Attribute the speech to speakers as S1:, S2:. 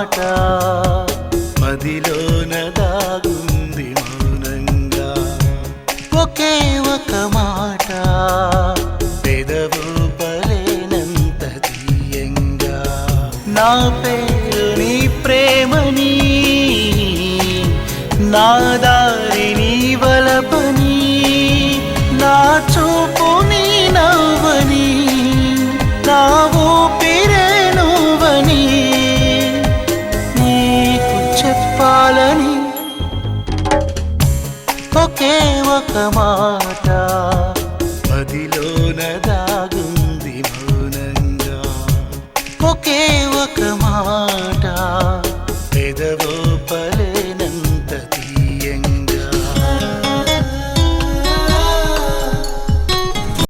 S1: మాట మదిలోన దాగుంది మౌనంగా. ఒకే ఒక మాట పెదవు పలేనంత తీయంగా. నా పేరు నీ ప్రేమని, నా దారి నీ వలపని, నా చూపు నీ నవ్వని, నా ఊపిరే నువ్వని నీకు చెప్పాలని ఒకే ఒక మాట మదిలోన